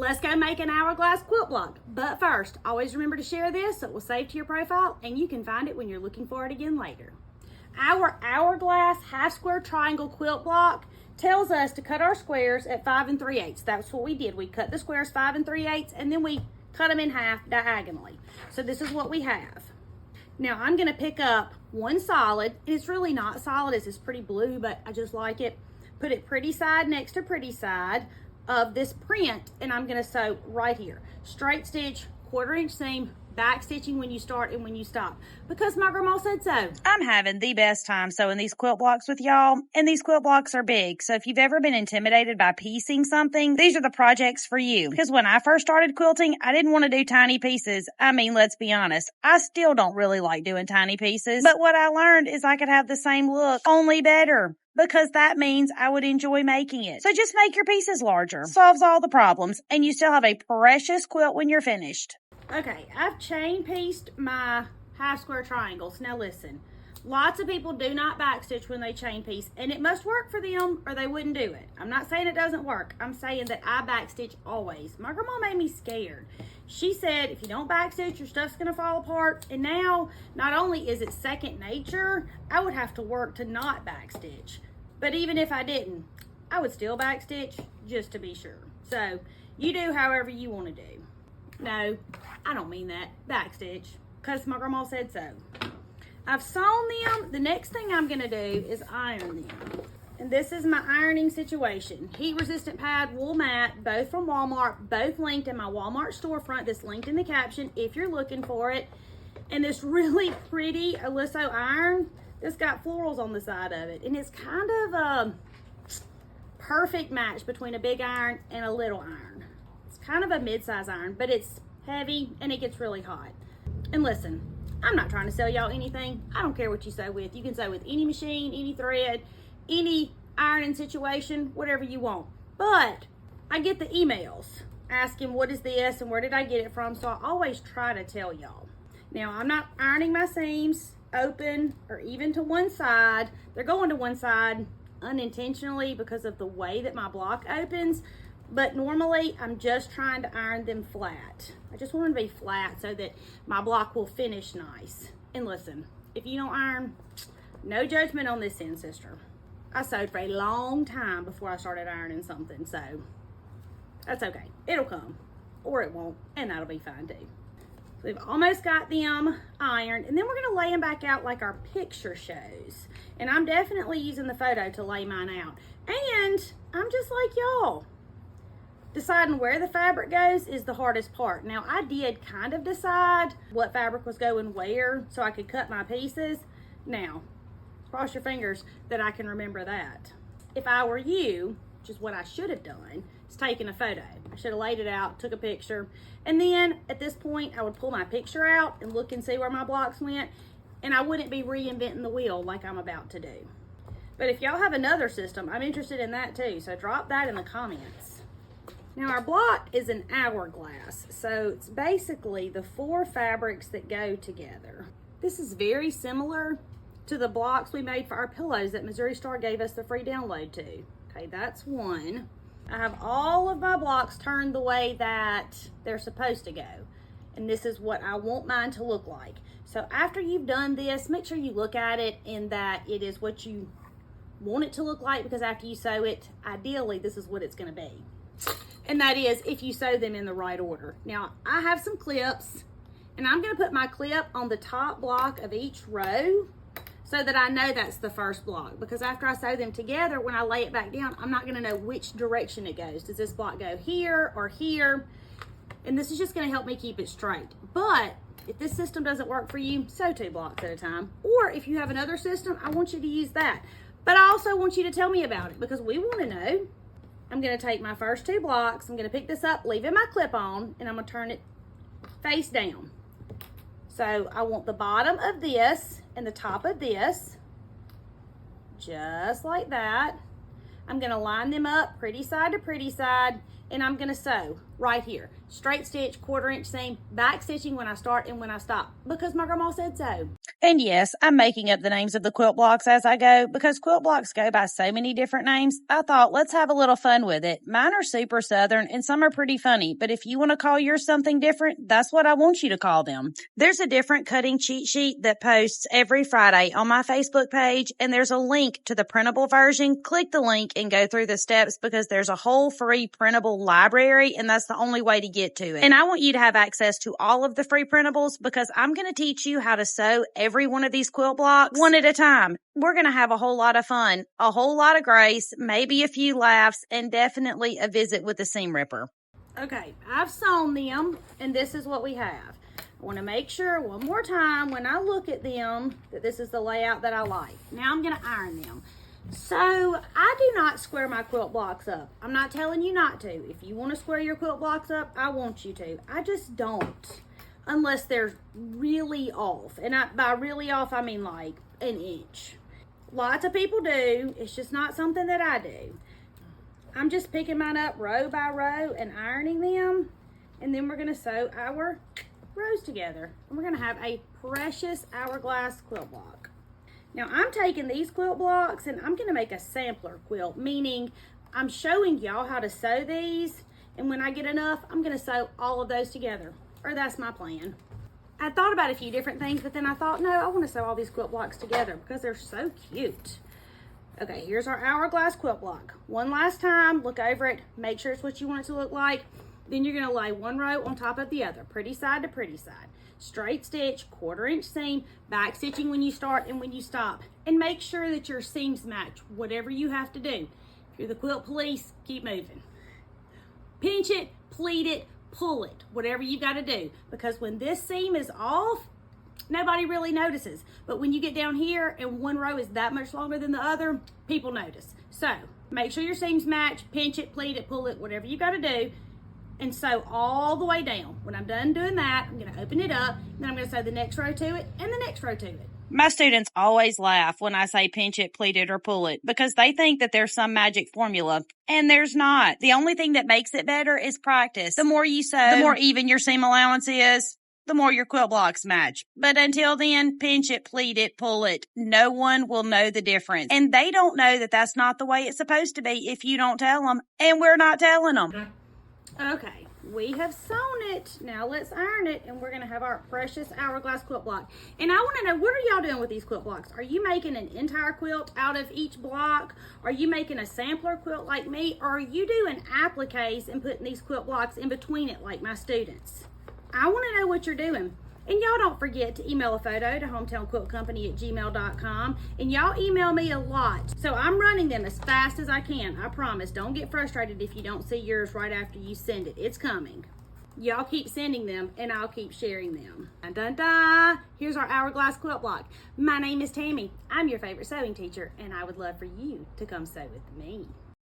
Let's go make an hourglass quilt block. But first, always remember to share this so it will save to your profile and you can find it when you're looking for it again later. Our hourglass half square triangle quilt block tells us to cut our squares at 5 3/8. That's what we did. We cut the squares 5 3/8 and then we cut them in half diagonally. So this is what we have. Now I'm gonna pick up one solid. It's really not solid, it's pretty blue, but I just like it. Put it pretty side next to pretty side of this print, and I'm gonna sew right here. Straight stitch, 1/4 inch seam, back stitching when you start and when you stop, because my grandma said so. I'm having the best time sewing these quilt blocks with y'all, and these quilt blocks are big, so if you've ever been intimidated by piecing something, these are the projects for you. Because when I first started quilting, I didn't want to do tiny pieces. I mean, let's be honest, I still don't really like doing tiny pieces, but what I learned is I could have the same look, only better. Because that means I would enjoy making it. So just make your pieces larger. Solves all the problems, and you still have a precious quilt when you're finished. Okay, I've chain pieced my half square triangles. Now listen, lots of people do not backstitch when they chain piece, and it must work for them or they wouldn't do it. I'm not saying it doesn't work. I'm saying that I backstitch always. My grandma made me scared. She said, if you don't backstitch, your stuff's gonna fall apart. And now, not only is it second nature, I would have to work to not backstitch. But even if I didn't, I would still backstitch just to be sure. So you do however you want to do. No, I don't mean that. Backstitch, because my grandma said so. I've sewn them. The next thing I'm gonna do is iron them. And this is my ironing situation. Heat resistant pad, wool mat, both from Walmart, both linked in my Walmart storefront. That's linked in the caption if you're looking for it. And this really pretty Oliso iron, it's got florals on the side of it. And it's kind of a perfect match between a big iron and a little iron. It's kind of a mid-size iron, but it's heavy and it gets really hot. And listen, I'm not trying to sell y'all anything. I don't care what you sew with. You can sew with any machine, any thread, any ironing situation, whatever you want. But I get the emails asking what is this and where did I get it from, so I always try to tell y'all. Now, I'm not ironing my seams open or even to one side. They're going to one side unintentionally because of the way that my block opens, but normally I'm just trying to iron them flat. I just want them to be flat so that my block will finish nice. And listen, if you don't iron, no judgment on this end, sister. I sewed for a long time before I started ironing something, so that's okay. It'll come, or it won't, and that'll be fine too. So we've almost got them ironed, and then we're gonna lay them back out like our picture shows. And I'm definitely using the photo to lay mine out. And I'm just like y'all. Deciding where the fabric goes is the hardest part. Now, I did kind of decide what fabric was going where so I could cut my pieces. Now, cross your fingers that I can remember that. If I were you, which is what I should have done, is taking a photo. I should have laid it out, took a picture, and then at this point, I would pull my picture out and look and see where my blocks went, and I wouldn't be reinventing the wheel like I'm about to do. But if y'all have another system, I'm interested in that too, so drop that in the comments. Now, our block is an hourglass, so it's basically the 4 fabrics that go together. This is very similar to the blocks we made for our pillows that Missouri Star gave us the free download to. Okay, that's one. I have all of my blocks turned the way that they're supposed to go. And this is what I want mine to look like. So after you've done this, make sure you look at it in that it is what you want it to look like, because after you sew it, ideally, this is what it's gonna be. And that is if you sew them in the right order. Now, I have some clips, and I'm gonna put my clip on the top block of each row so that I know that's the first block, because after I sew them together, when I lay it back down, I'm not gonna know which direction it goes. Does this block go here or here? And this is just gonna help me keep it straight. But if this system doesn't work for you, sew 2 blocks at a time. Or if you have another system, I want you to use that. But I also want you to tell me about it, because we wanna know. I'm gonna take my first 2 blocks, I'm gonna pick this up, leave it my clip on, and I'm gonna turn it face down. So I want the bottom of this and the top of this, just like that. I'm gonna line them up pretty side to pretty side, and I'm gonna sew right here. Straight stitch, 1/4 inch seam, back stitching when I start and when I stop, because my grandma said so. And yes, I'm making up the names of the quilt blocks as I go because quilt blocks go by so many different names. I thought, let's have a little fun with it. Mine are super southern and some are pretty funny, but if you want to call yours something different, that's what I want you to call them. There's a different cutting cheat sheet that posts every Friday on my Facebook page, and there's a link to the printable version. Click the link and go through the steps because there's a whole free printable library, and that's the only way to get to it. And I want you to have access to all of the free printables because I'm going to teach you how to sew every one of these quilt blocks one at a time. We're going to have a whole lot of fun, a whole lot of grace, maybe a few laughs, and definitely a visit with the seam ripper. Okay, I've sewn them, and this is what we have. I want to make sure one more time when I look at them that this is the layout that I like. Now I'm going to iron them. So I do not square my quilt blocks up. I'm not telling you not to. If you want to square your quilt blocks up, I want you to. I just don't. Unless they're really off. And by really off, I mean like an inch. Lots of people do. It's just not something that I do. I'm just picking mine up row by row and ironing them. And then we're going to sew our rows together. And we're going to have a precious hourglass quilt block. Now I'm taking these quilt blocks and I'm going to make a sampler quilt. Meaning I'm showing y'all how to sew these. And when I get enough, I'm going to sew all of those together. Or that's my plan. I thought about a few different things, but then I thought, no, I want to sew all these quilt blocks together because they're so cute. Okay, here's our hourglass quilt block. One last time, look over it, make sure it's what you want it to look like. Then you're going to lay one row on top of the other, pretty side to pretty side. Straight stitch, 1/4 inch seam, back stitching when you start and when you stop. And make sure that your seams match, whatever you have to do. If you're the quilt police, keep moving. Pinch it, pleat it, pull it, whatever you got to do, because when this seam is off, nobody really notices. But when you get down here and one row is that much longer than the other, people notice. So make sure your seams match, pinch it, pleat it, pull it, whatever you got to do, and sew all the way down. When I'm done doing that, I'm going to open it up, then I'm going to sew the next row to it and the next row to it. My students always laugh when I say pinch it, pleat it, or pull it because they think that there's some magic formula, and there's not. The only thing that makes it better is practice. The more you sew, the more even your seam allowance is, the more your quilt blocks match. But until then, pinch it, pleat it, pull it. No one will know the difference. And they don't know that that's not the way it's supposed to be if you don't tell them, and we're not telling them. Okay, we have sewn it. Now let's iron it, and we're going to have our precious hourglass quilt block. And I want to know, what are y'all doing with these quilt blocks? Are you making an entire quilt out of each block? Are you making a sampler quilt like me? Or are you doing appliques and putting these quilt blocks in between it like my students? I want to know what you're doing. And y'all don't forget to email a photo to hometownquiltcompany@gmail.com. And y'all email me a lot. So I'm running them as fast as I can. I promise. Don't get frustrated if you don't see yours right after you send it. It's coming. Y'all keep sending them and I'll keep sharing them. Dun dun dun. Here's our hourglass quilt block. My name is Tammy. I'm your favorite sewing teacher and I would love for you to come sew with me.